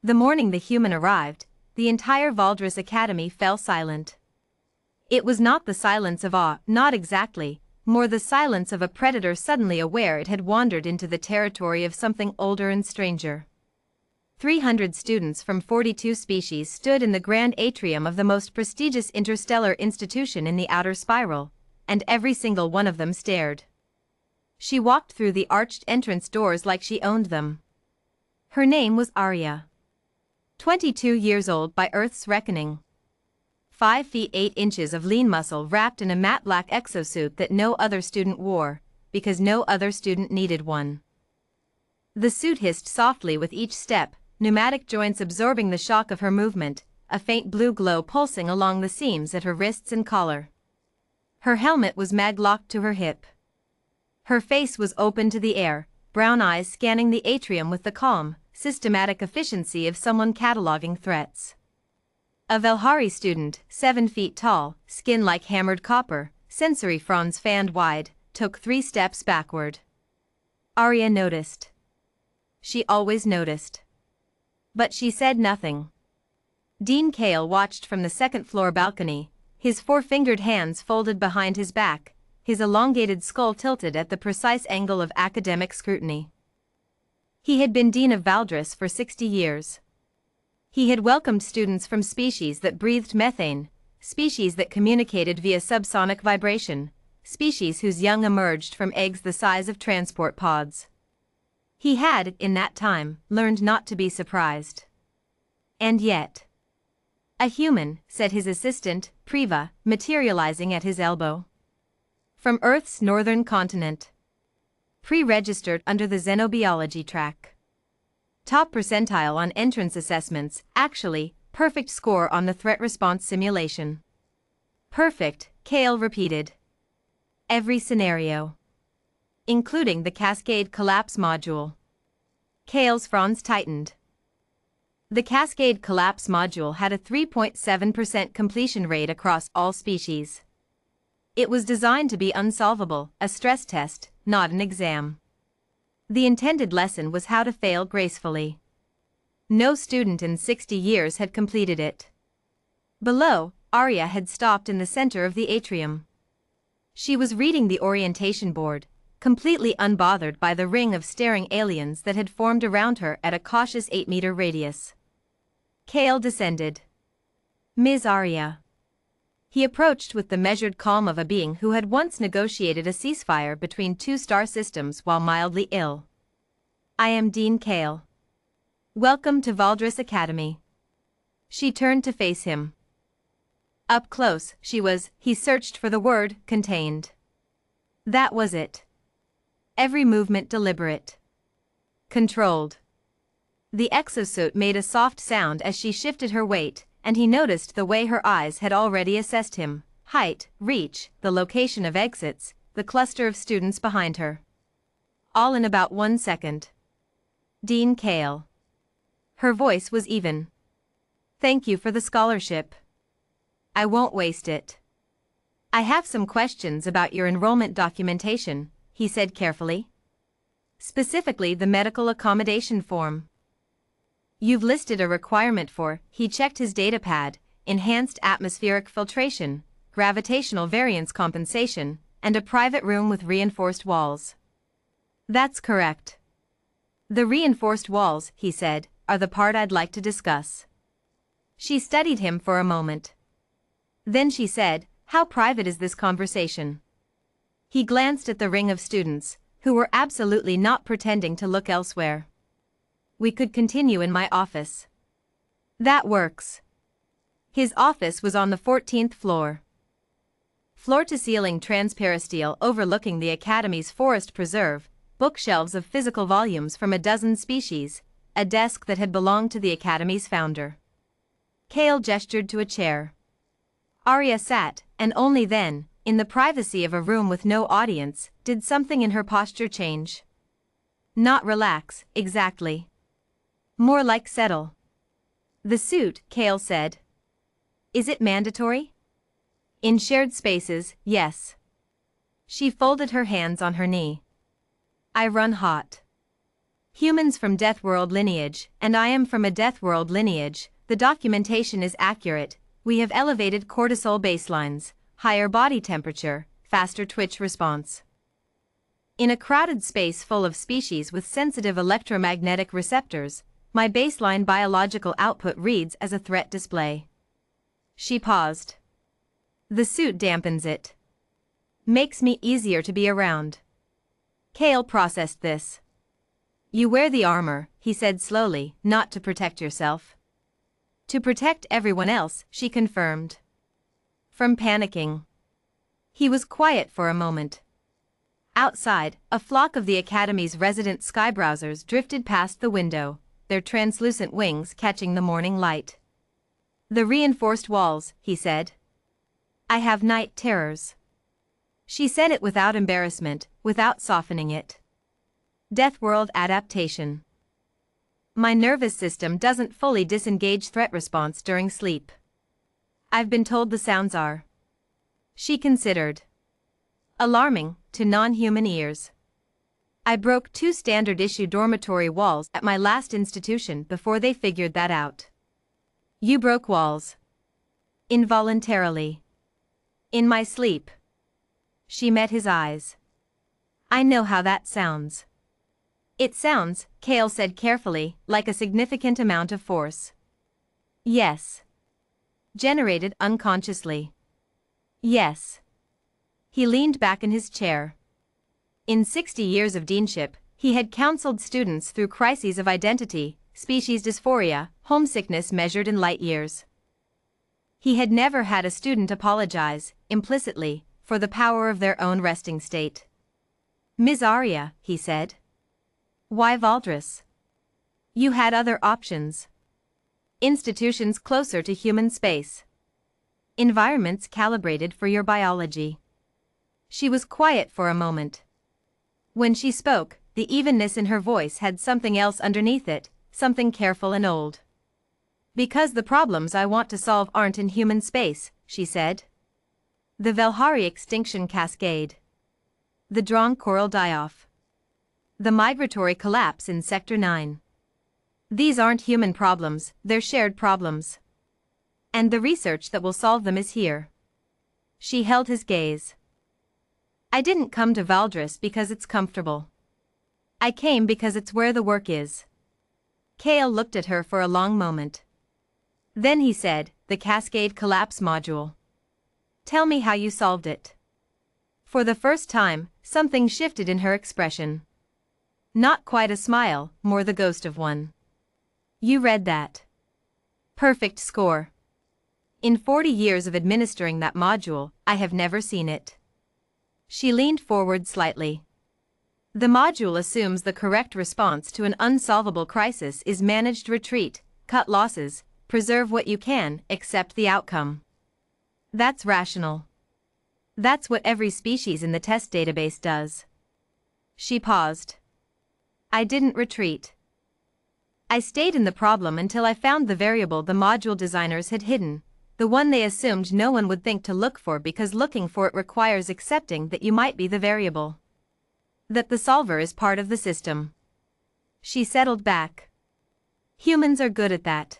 The morning the human arrived, the entire Valdres Academy fell silent. It was not the silence of awe, not exactly, more the silence of a predator suddenly aware it had wandered into the territory of something older and stranger. 300 students from 42 species stood in the grand atrium of the most prestigious interstellar institution in the outer spiral, and every single one of them stared. She walked through the arched entrance doors like she owned them. Her name was Arya. 22 years old by Earth's reckoning. 5 feet 8 inches of lean muscle wrapped in a matte black exosuit that no other student wore, because no other student needed one. The suit hissed softly with each step, pneumatic joints absorbing the shock of her movement, a faint blue glow pulsing along the seams at her wrists and collar. Her helmet was mag-locked to her hip. Her face was open to the air, brown eyes scanning the atrium with the calm, systematic efficiency of someone cataloging threats. A Velhari student, 7 feet tall, skin like hammered copper, sensory fronds fanned wide, took 3 steps backward. Arya noticed. She always noticed. But she said nothing. Dean Kale watched from the second-floor balcony, his 4-fingered hands folded behind his back, his elongated skull tilted at the precise angle of academic scrutiny. He had been Dean of Valdres for 60 years. He had welcomed students from species that breathed methane, species that communicated via subsonic vibration, species whose young emerged from eggs the size of transport pods. He had, in that time, learned not to be surprised. And yet... "A human," said his assistant, Priva, materializing at his elbow. "From Earth's northern continent. Pre-registered under the xenobiology track. Top percentile on entrance assessments, actually, perfect score on the threat response simulation." "Perfect," Kale repeated. "Every scenario. Including the Cascade Collapse module." Kale's fronds tightened. The Cascade Collapse module had a 3.7% completion rate across all species. It was designed to be unsolvable, a stress test, not an exam. The intended lesson was how to fail gracefully. No student in 60 years had completed it. Below, Arya had stopped in the center of the atrium. She was reading the orientation board, completely unbothered by the ring of staring aliens that had formed around her at a cautious 8-meter radius. Kale descended. "Ms. Arya." He approached with the measured calm of a being who had once negotiated a ceasefire between 2 star systems while mildly ill. "I am Dean Kale. Welcome to Valdres Academy." She turned to face him. Up close, he searched for the word, contained. That was it. Every movement deliberate. Controlled. The exosuit made a soft sound as she shifted her weight, and he noticed the way her eyes had already assessed him: height, reach, the location of exits, the cluster of students behind her. All in about 1 second. Dean Kale. Her voice was even. "Thank you for the scholarship. I won't waste it. I have some questions about your enrollment documentation," he said carefully. "Specifically the medical accommodation form. You've listed a requirement for," he checked his datapad, "enhanced atmospheric filtration, gravitational variance compensation, and a private room with reinforced walls." "That's correct." "The reinforced walls," he said, "are the part I'd like to discuss." She studied him for a moment. Then she said, "How private is this conversation?" He glanced at the ring of students, who were absolutely not pretending to look elsewhere. "We could continue in my office." "That works." His office was on the 14th floor. Floor-to-ceiling transparisteel overlooking the Academy's forest preserve, bookshelves of physical volumes from a dozen species, a desk that had belonged to the Academy's founder. Kale gestured to a chair. Arya sat, and only then, in the privacy of a room with no audience, did something in her posture change. Not relax, exactly. More like settle. "The suit," Kale said. "Is it mandatory?" "In shared spaces, yes." She folded her hands on her knee. "I run hot. Humans from Death World lineage, and I am from a Death World lineage. The documentation is accurate. We have elevated cortisol baselines, higher body temperature, faster twitch response. In a crowded space full of species with sensitive electromagnetic receptors, my baseline biological output reads as a threat display. She paused. The suit dampens it. Makes me easier to be around. Kale processed this. You wear the armor, he said slowly, not to protect yourself. To protect everyone else, she confirmed. From panicking. He was quiet for a moment. Outside, a flock of the Academy's resident skybrowsers drifted past the window, their translucent wings catching the morning light. The reinforced walls, he said. I have night terrors. She said it without embarrassment, without softening it. Death World adaptation. My nervous system doesn't fully disengage threat response during sleep. I've been told the sounds are. She considered. Alarming, to non-human ears. I broke 2 standard-issue dormitory walls at my last institution before they figured that out. You broke walls. Involuntarily. In my sleep. She met his eyes. I know how that sounds. It sounds, Kale said carefully, like a significant amount of force. Yes. Generated unconsciously. Yes. He leaned back in his chair. In 60 years of deanship, he had counseled students through crises of identity, species dysphoria, homesickness measured in light years. He had never had a student apologize, implicitly, for the power of their own resting state. Ms. Arya, he said. Why Valdris? You had other options. Institutions closer to human space. Environments calibrated for your biology. She was quiet for a moment. When she spoke, the evenness in her voice had something else underneath it, something careful and old. Because the problems I want to solve aren't in human space, she said. The Velhari extinction cascade. The drawn coral die-off. The migratory collapse in Sector 9. These aren't human problems, they're shared problems. And the research that will solve them is here. She held his gaze. I didn't come to Valdris because it's comfortable. I came because it's where the work is. Kale looked at her for a long moment. Then he said, the Cascade Collapse Module. Tell me how you solved it. For the first time, something shifted in her expression. Not quite a smile, more the ghost of one. You read that. Perfect score. In 40 years of administering that module, I have never seen it. She leaned forward slightly. The module assumes the correct response to an unsolvable crisis is managed retreat, cut losses, preserve what you can, accept the outcome. That's rational. That's what every species in the test database does. She paused. I didn't retreat. I stayed in the problem until I found the variable the module designers had hidden, the one they assumed no one would think to look for because looking for it requires accepting that you might be the variable. That the solver is part of the system. She settled back. Humans are good at that.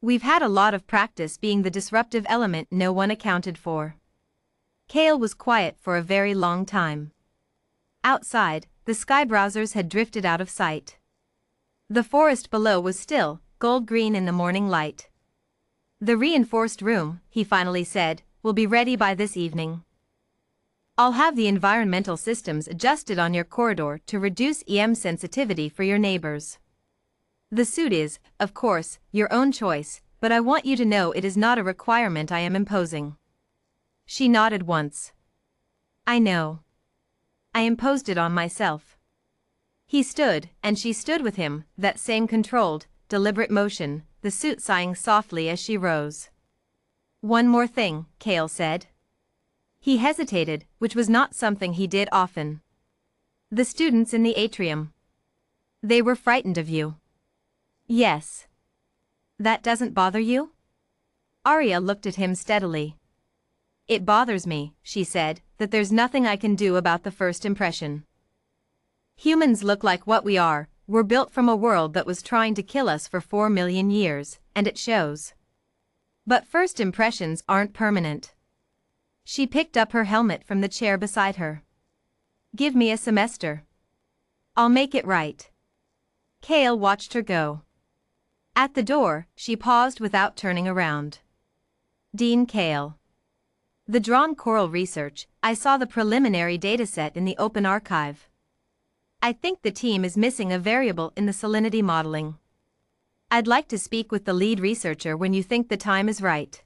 We've had a lot of practice being the disruptive element no one accounted for. Kale was quiet for a very long time. Outside, the sky browsers had drifted out of sight. The forest below was still, gold-green in the morning light. The reinforced room, he finally said, will be ready by this evening. I'll have the environmental systems adjusted on your corridor to reduce EM sensitivity for your neighbors. The suit is, of course, your own choice, but I want you to know it is not a requirement I am imposing. She nodded once. I know. I imposed it on myself. He stood, and she stood with him, that same controlled, deliberate motion, the suit sighing softly as she rose. One more thing, Kale said. He hesitated, which was not something he did often. The students in the atrium. They were frightened of you. Yes. That doesn't bother you? Arya looked at him steadily. It bothers me, she said, that there's nothing I can do about the first impression. Humans look like what we are, we're built from a world that was trying to kill us for 4 million years, and it shows. But first impressions aren't permanent. She picked up her helmet from the chair beside her. Give me a semester. I'll make it right. Kale watched her go. At the door, she paused without turning around. Dean Kale. The drawn coral research, I saw the preliminary dataset in the open archive. I think the team is missing a variable in the salinity modeling. I'd like to speak with the lead researcher when you think the time is right.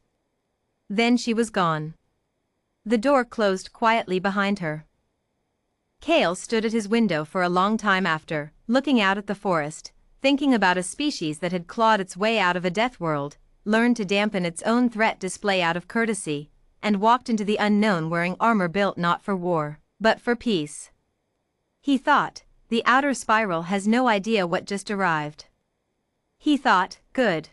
Then she was gone. The door closed quietly behind her. Kale stood at his window for a long time after, looking out at the forest, thinking about a species that had clawed its way out of a death world, learned to dampen its own threat display out of courtesy, and walked into the unknown wearing armor built not for war, but for peace. He thought, the outer spiral has no idea what just arrived. He thought, good.